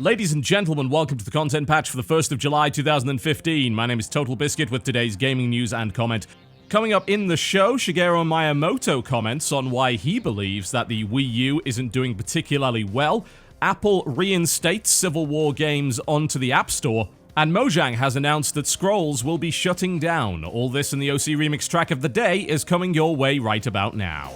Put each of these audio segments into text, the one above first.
Ladies and gentlemen, welcome to the content patch for the 1st of July 2015. My name is TotalBiscuit with today's gaming news and comment. Coming up in the show, Shigeru Miyamoto comments on why he believes that the Wii U isn't doing particularly well, Apple reinstates Civil War games onto the App Store, and Mojang has announced that Scrolls will be shutting down. All this in the OC Remix track of the day is coming your way right about now.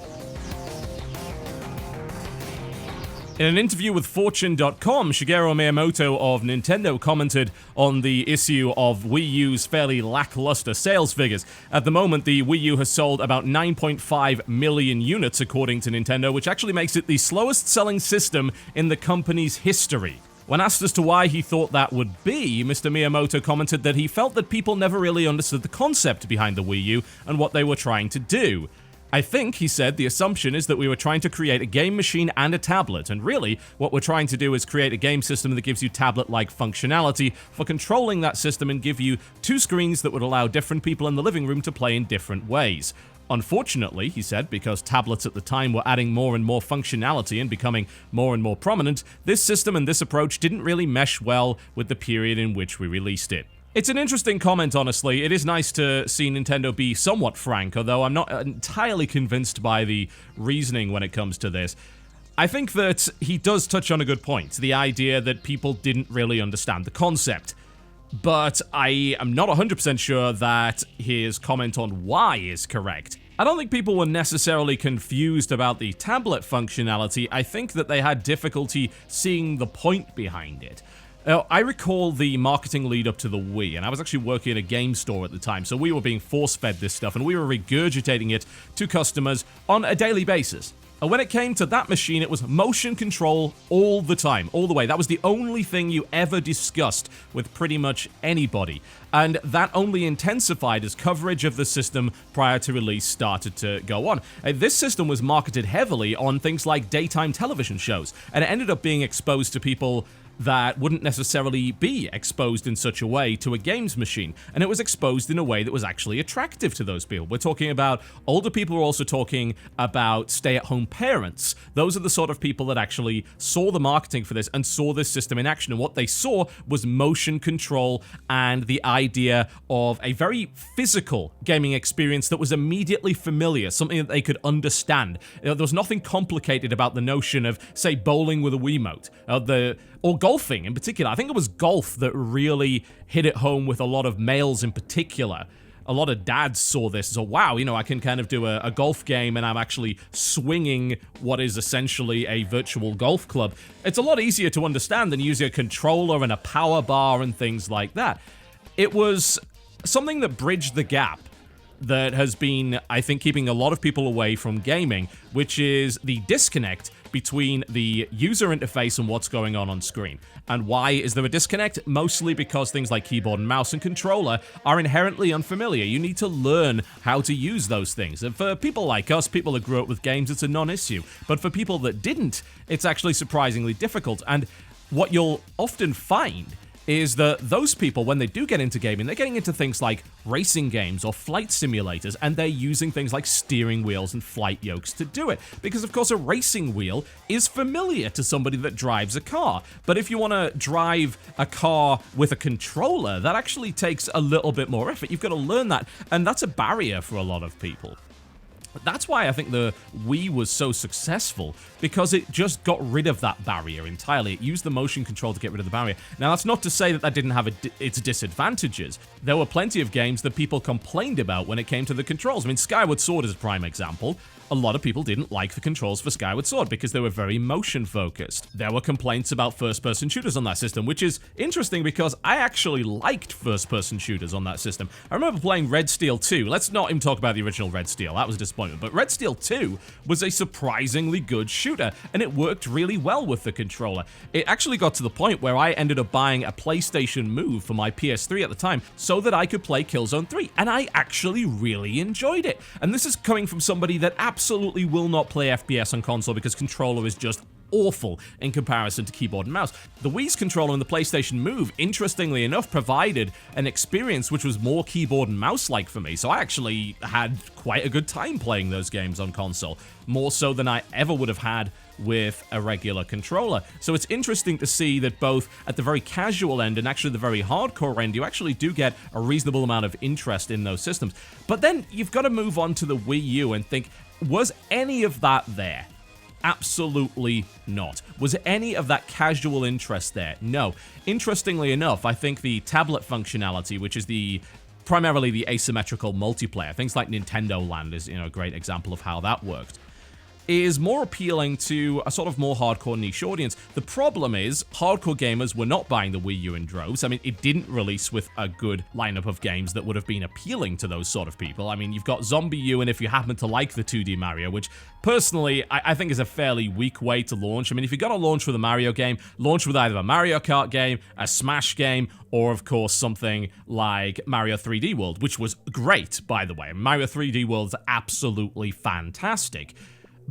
In an interview with Fortune.com, Shigeru Miyamoto of Nintendo commented on the issue of Wii U's fairly lackluster sales figures. At the moment, the Wii U has sold about 9.5 million units, according to Nintendo, which actually makes it the slowest-selling system in the company's history. When asked as to why he thought that would be, Mr. Miyamoto commented that he felt that people never really understood the concept behind the Wii U and what they were trying to do. I think, he said, the assumption is that we were trying to create a game machine and a tablet, and really, what we're trying to do is create a game system that gives you tablet-like functionality for controlling that system and give you two screens that would allow different people in the living room to play in different ways. Unfortunately, he said, because tablets at the time were adding more and more functionality and becoming more and more prominent, this system and this approach didn't really mesh well with the period in which we released it. It's an interesting comment, honestly. It is nice to see Nintendo be somewhat frank, although I'm not entirely convinced by the reasoning when it comes to this. I think that he does touch on a good point, the idea that people didn't really understand the concept. But I am not 100% sure that his comment on why is correct. I don't think people were necessarily confused about the tablet functionality. I think that they had difficulty seeing the point behind it. I recall the marketing lead up to the Wii, and I was actually working at a game store at the time, so we were being force-fed this stuff, and we were regurgitating it to customers on a daily basis. And when it came to that machine, it was motion control all the time, all the way. That was the only thing you ever discussed with pretty much anybody. And that only intensified as coverage of the system prior to release started to go on. This system was marketed heavily on things like daytime television shows, and it ended up being exposed to people that wouldn't necessarily be exposed in such a way to a games machine, and it was exposed in a way that was actually attractive to those people. We're talking about older people, we're also talking about stay-at-home parents. Those are the sort of people that actually saw the marketing for this and saw this system in action, and what they saw was motion control and the idea of a very physical gaming experience that was immediately familiar, something that they could understand. There was nothing complicated about the notion of, say, bowling with a Wiimote, or golfing in particular. I think it was golf that really hit it home with a lot of males in particular. A lot of dads saw this as wow, I can kind of do a golf game and I'm actually swinging what is essentially a virtual golf club. It's a lot easier to understand than using a controller and a power bar and things like that. It was something that bridged the gap that has been, I think, keeping a lot of people away from gaming, which is the disconnect between the user interface and what's going on screen. And why is there a disconnect? Mostly because things like keyboard and mouse and controller are inherently unfamiliar. You need to learn how to use those things. And for people like us, people that grew up with games, it's a non-issue. But for people that didn't, it's actually surprisingly difficult. And what you'll often find is that those people, when they do get into gaming, they're getting into things like racing games or flight simulators, and they're using things like steering wheels and flight yokes to do it. Because, of course, a racing wheel is familiar to somebody that drives a car. But if you want to drive a car with a controller, that actually takes a little bit more effort. You've got to learn that, and that's a barrier for a lot of people. That's why I think the Wii was so successful, because it just got rid of that barrier entirely. It used the motion control to get rid of the barrier. Now, that's not to say that didn't have its disadvantages. There were plenty of games that people complained about when it came to the controls. I mean, Skyward Sword is a prime example. A lot of people didn't like the controls for Skyward Sword because they were very motion-focused. There were complaints about first-person shooters on that system, which is interesting because I actually liked first-person shooters on that system. I remember playing Red Steel 2. Let's not even talk about the original Red Steel. That was a disappointment. But Red Steel 2 was a surprisingly good shooter, and it worked really well with the controller. It actually got to the point where I ended up buying a PlayStation Move for my PS3 at the time so that I could play Killzone 3, and I actually really enjoyed it. And this is coming from somebody that absolutely will not play FPS on console because controller is just awful in comparison to keyboard and mouse. The Wii's controller and the PlayStation Move, interestingly enough, provided an experience which was more keyboard and mouse-like for me, so I actually had quite a good time playing those games on console, more so than I ever would have had with a regular controller. So it's interesting to see that both at the very casual end and actually the very hardcore end, you actually do get a reasonable amount of interest in those systems. But then you've got to move on to the Wii U and think, was any of that there? Absolutely not. Was any of that casual interest there? No. Interestingly enough, I think the tablet functionality, which is primarily the asymmetrical multiplayer, things like Nintendo Land is, a great example of how that worked, is more appealing to a sort of more hardcore niche audience. The problem is, hardcore gamers were not buying the Wii U in droves. I mean, it didn't release with a good lineup of games that would have been appealing to those sort of people. I mean, you've got Zombie U, and if you happen to like the 2D Mario, which personally, I think is a fairly weak way to launch. I mean, if you're gonna launch with a Mario game, launch with either a Mario Kart game, a Smash game, or of course something like Mario 3D World, which was great, by the way. Mario 3D World's absolutely fantastic.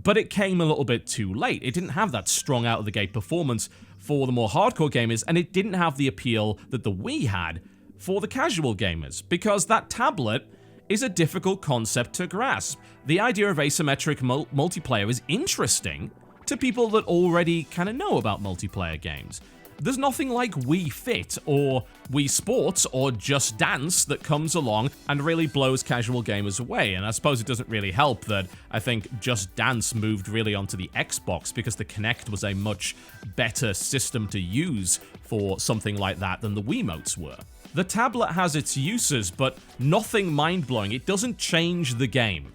But it came a little bit too late. It didn't have that strong out-of-the-gate performance for the more hardcore gamers, and it didn't have the appeal that the Wii had for the casual gamers, because that tablet is a difficult concept to grasp. The idea of asymmetric multiplayer is interesting to people that already kind of know about multiplayer games. There's nothing like Wii Fit or Wii Sports or Just Dance that comes along and really blows casual gamers away. And I suppose it doesn't really help that I think Just Dance moved really onto the Xbox because the Kinect was a much better system to use for something like that than the Wiimotes were. The tablet has its uses, but nothing mind-blowing. It doesn't change the game.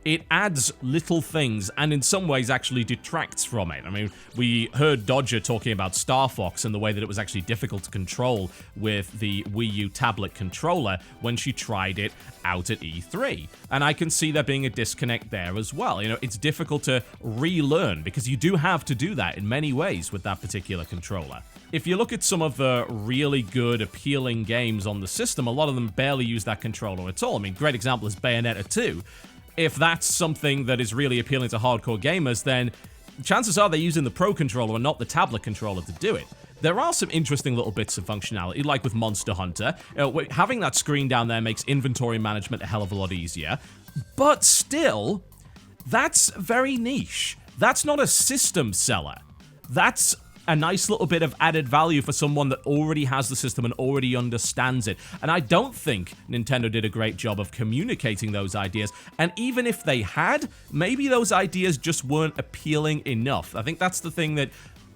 It adds little things and in some ways actually detracts from it. I mean, we heard Dodger talking about Star Fox and the way that it was actually difficult to control with the Wii U tablet controller when she tried it out at E3. And I can see there being a disconnect there as well. It's difficult to relearn because you do have to do that in many ways with that particular controller. If you look at some of the really good, appealing games on the system, a lot of them barely use that controller at all. I mean, great example is Bayonetta 2. If that's something that is really appealing to hardcore gamers, then chances are they're using the Pro Controller and not the tablet controller to do it. There are some interesting little bits of functionality, like with Monster Hunter. Having that screen down there makes inventory management a hell of a lot easier. But still, that's very niche. That's not a system seller. That's a nice little bit of added value for someone that already has the system and already understands it. And I don't think Nintendo did a great job of communicating those ideas. And even if they had, maybe those ideas just weren't appealing enough. I think that's the thing that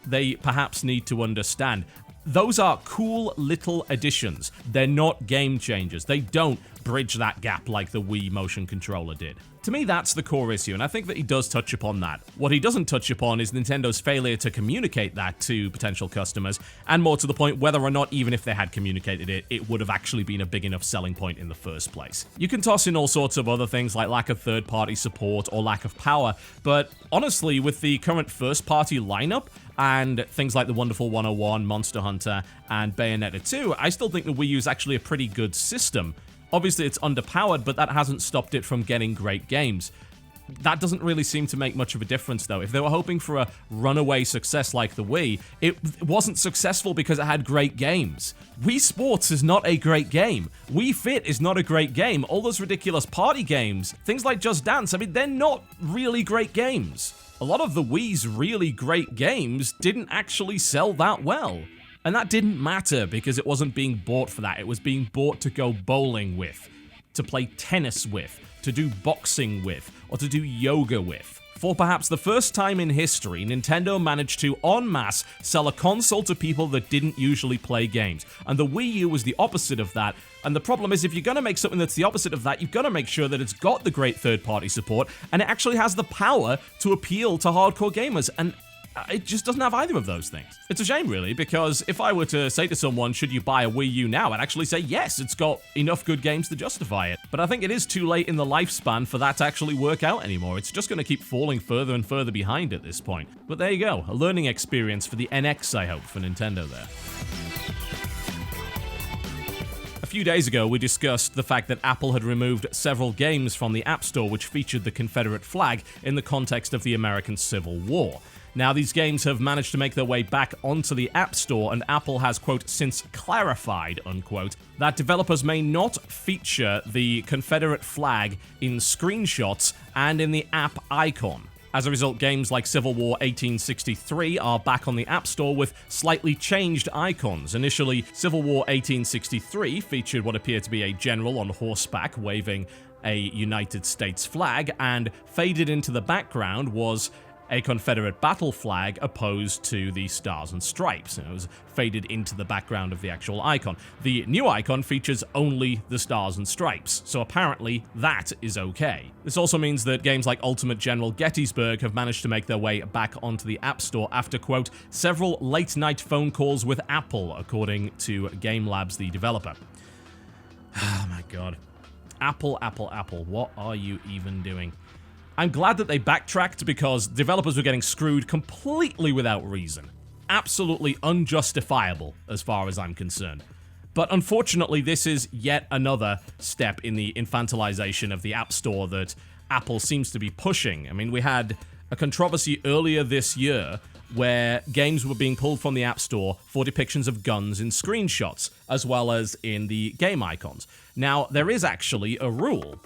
they perhaps need to understand. Those are cool little additions. They're not game changers. They don't bridge that gap like the Wii motion controller did. To me, that's the core issue, and I think that he does touch upon that. What he doesn't touch upon is Nintendo's failure to communicate that to potential customers, and more to the point, whether or not even if they had communicated it, it would have actually been a big enough selling point in the first place. You can toss in all sorts of other things like lack of third-party support or lack of power, but honestly, with the current first-party lineup, and things like the Wonderful 101, Monster Hunter, and Bayonetta 2, I still think the Wii U is actually a pretty good system. Obviously, it's underpowered, but that hasn't stopped it from getting great games. That doesn't really seem to make much of a difference, though. If they were hoping for a runaway success like the Wii, it wasn't successful because it had great games. Wii Sports is not a great game. Wii Fit is not a great game. All those ridiculous party games, things like Just Dance, I mean, they're not really great games. A lot of the Wii's really great games didn't actually sell that well. And that didn't matter because it wasn't being bought for that. It was being bought to go bowling with, to play tennis with, to do boxing with, or to do yoga with. For perhaps the first time in history, Nintendo managed to, en masse, sell a console to people that didn't usually play games. And the Wii U was the opposite of that. And the problem is, if you're going to make something that's the opposite of that, you've got to make sure that it's got the great third-party support, and it actually has the power to appeal to hardcore gamers. And it just doesn't have either of those things. It's a shame, really, because if I were to say to someone, should you buy a Wii U now, I'd actually say yes, it's got enough good games to justify it. But I think it is too late in the lifespan for that to actually work out anymore. It's just going to keep falling further and further behind at this point. But there you go, a learning experience for the NX, I hope, for Nintendo there. A few days ago, we discussed the fact that Apple had removed several games from the App Store which featured the Confederate flag in the context of the American Civil War. Now, these games have managed to make their way back onto the App Store, and Apple has, quote, since clarified, unquote, that developers may not feature the Confederate flag in screenshots and in the app icon. As a result, games like Civil War 1863 are back on the App Store with slightly changed icons. Initially, Civil War 1863 featured what appeared to be a general on horseback waving a United States flag, and faded into the background was a Confederate battle flag opposed to the Stars and Stripes. It was faded into the background of the actual icon. The new icon features only the Stars and Stripes, so apparently that is okay. This also means that games like Ultimate General Gettysburg have managed to make their way back onto the App Store after, quote, several late-night phone calls with Apple, according to Game Labs, the developer. Oh my god. Apple, what are you even doing? I'm glad that they backtracked because developers were getting screwed completely without reason. Absolutely unjustifiable as far as I'm concerned. But unfortunately, this is yet another step in the infantilization of the App Store that Apple seems to be pushing. I mean, we had a controversy earlier this year where games were being pulled from the App Store for depictions of guns in screenshots, as well as in the game icons. Now, there is actually a rule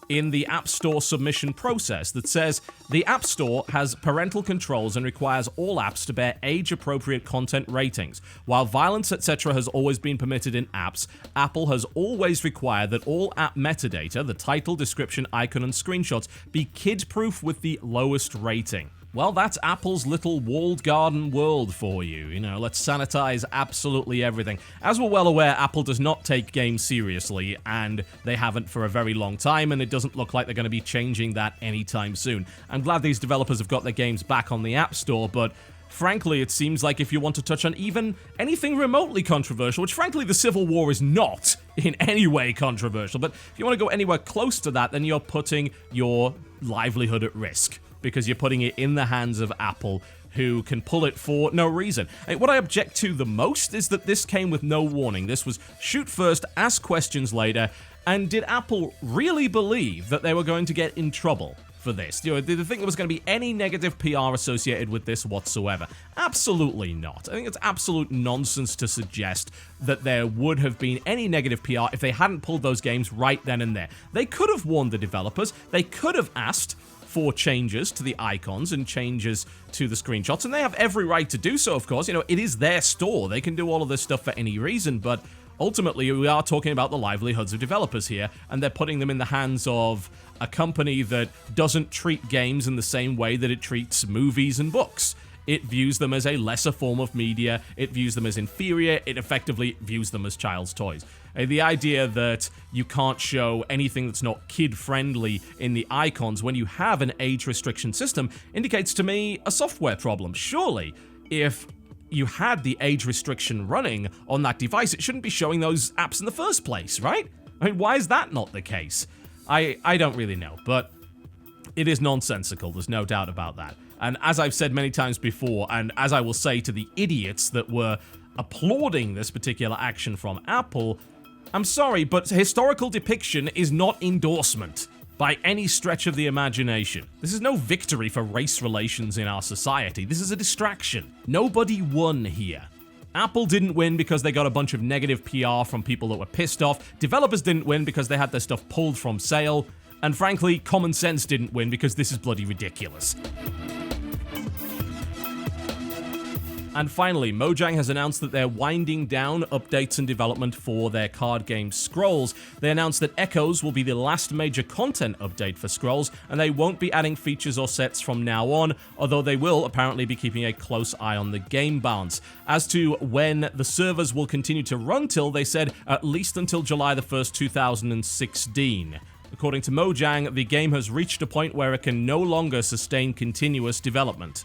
in the App Store submission process that says the App Store has parental controls and requires all apps to bear age-appropriate content ratings. While violence, etc. has always been permitted in apps, Apple has always required that all app metadata, the title, description, icon, and screenshots, be kid-proof with the lowest rating. Well, that's Apple's little walled garden world for you. You know, let's sanitize absolutely everything. As we're well aware, Apple does not take games seriously, and they haven't for a very long time, and it doesn't look like they're going to be changing that anytime soon. I'm glad these developers have got their games back on the App Store, but frankly, it seems like if you want to touch on even anything remotely controversial, which frankly the Civil War is not in any way controversial, but if you want to go anywhere close to that, then you're putting your livelihood at risk, because you're putting it in the hands of Apple, who can pull it for no reason. What I object to the most is that this came with no warning. This was shoot first, ask questions later, and did Apple really believe that they were going to get in trouble for this? You know, did they think there was going to be any negative PR associated with this whatsoever? Absolutely not. I think it's absolute nonsense to suggest that there would have been any negative PR if they hadn't pulled those games right then and there. They could have warned the developers. They could have asked for changes to the icons and changes to the screenshots, and they have every right to do so, of course. You know, it is their store. They can do all of this stuff for any reason, but ultimately we are talking about the livelihoods of developers here, and they're putting them in the hands of a company that doesn't treat games in the same way that it treats movies and books. It views them as a lesser form of media, it views them as inferior, it effectively views them as child's toys. The idea that you can't show anything that's not kid-friendly in the icons when you have an age restriction system indicates to me a software problem. Surely, if you had the age restriction running on that device, it shouldn't be showing those apps in the first place, right? I mean, why is that not the case? I don't really know, but it is nonsensical, there's no doubt about that. And as I've said many times before, and as I will say to the idiots that were applauding this particular action from Apple, I'm sorry, but historical depiction is not endorsement by any stretch of the imagination. This is no victory for race relations in our society. This is a distraction. Nobody won here. Apple didn't win because they got a bunch of negative PR from people that were pissed off. Developers didn't win because they had their stuff pulled from sale. And frankly, common sense didn't win because this is bloody ridiculous. And finally, Mojang has announced that they're winding down updates and development for their card game Scrolls. They announced that Echoes will be the last major content update for Scrolls, and they won't be adding features or sets from now on, although they will apparently be keeping a close eye on the game balance. As to when the servers will continue to run till, they said at least until July the 1st, 2016. According to Mojang, the game has reached a point where it can no longer sustain continuous development.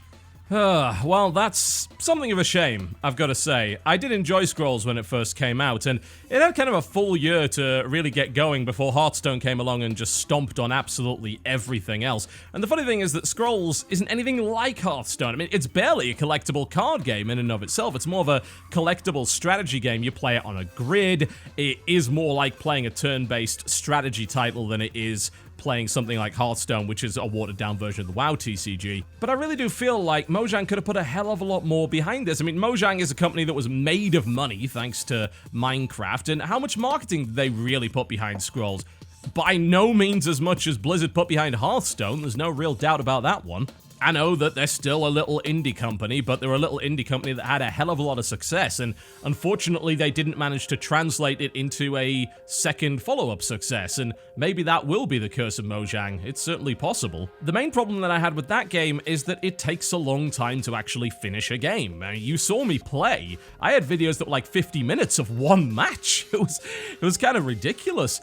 Well, that's something of a shame, I've got to say. I did enjoy Scrolls when it first came out, and it had kind of a full year to really get going before Hearthstone came along and just stomped on absolutely everything else. And the funny thing is that Scrolls isn't anything like Hearthstone. I mean, it's barely a collectible card game in and of itself. It's more of a collectible strategy game. You play it on a grid. It is more like playing a turn-based strategy title than it is playing something like Hearthstone, which is a watered-down version of the WoW TCG. But I really do feel like Mojang could have put a hell of a lot more behind this. I mean, Mojang is a company that was made of money thanks to Minecraft, and how much marketing did they really put behind Scrolls? By no means as much as Blizzard put behind Hearthstone, there's no real doubt about that one. I know that they're still a little indie company, but they're a little indie company that had a hell of a lot of success, and unfortunately they didn't manage to translate it into a second follow-up success, and maybe that will be the curse of Mojang. It's certainly possible. The main problem that I had with that game is that it takes a long time to actually finish a game. I mean, you saw me play. I had videos that were like 50 minutes of one match. It was kind of ridiculous.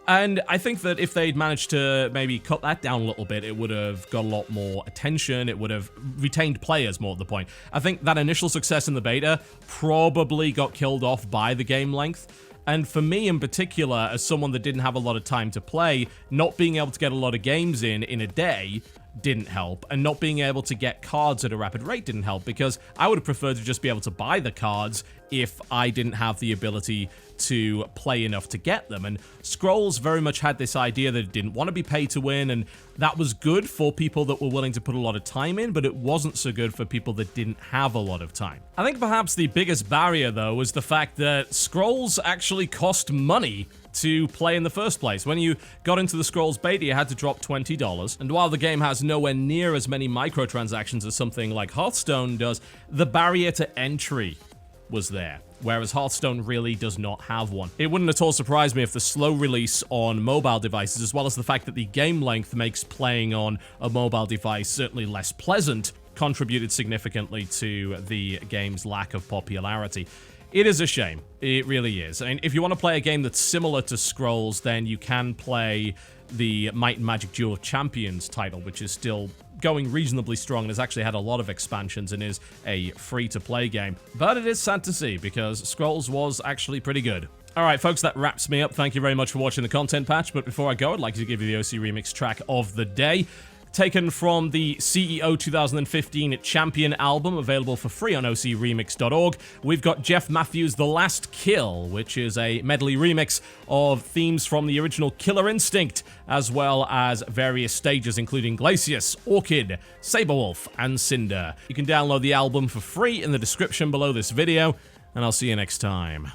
And I think that if they'd managed to maybe cut that down a little bit, it would have got a lot more attention, it would have retained players more at the point. I think that initial success in the beta probably got killed off by the game length. And for me in particular, as someone that didn't have a lot of time to play, not being able to get a lot of games in a day didn't help, and not being able to get cards at a rapid rate didn't help, because I would have preferred to just be able to buy the cards if I didn't have the ability to play enough to get them. And Scrolls very much had this idea that it didn't want to be pay to win, and that was good for people that were willing to put a lot of time in, but it wasn't so good for people that didn't have a lot of time. I think perhaps the biggest barrier, though, was the fact that Scrolls actually cost money to play in the first place. When you got into the Scrolls beta, you had to drop $20, and while the game has nowhere near as many microtransactions as something like Hearthstone does, the barrier to entry was there, whereas Hearthstone really does not have one. It wouldn't at all surprise me if the slow release on mobile devices, as well as the fact that the game length makes playing on a mobile device certainly less pleasant, contributed significantly to the game's lack of popularity. It is a shame. It really is. I mean, if you want to play a game that's similar to Scrolls, then you can play the Might and Magic Duel Champions title, which is still going reasonably strong and has actually had a lot of expansions and is a free-to-play game. But it is sad to see, because Scrolls was actually pretty good. Alright folks, that wraps me up. Thank you very much for watching the content patch, but before I go, I'd like to give you the OC Remix track of the day. Taken from the CEO 2015 Champion album, available for free on ocremix.org. We've got Jeff Matthews' The Last Kill, which is a medley remix of themes from the original Killer Instinct, as well as various stages including Glacius, Orchid, Saberwolf, and Cinder. You can download the album for free in the description below this video, and I'll see you next time.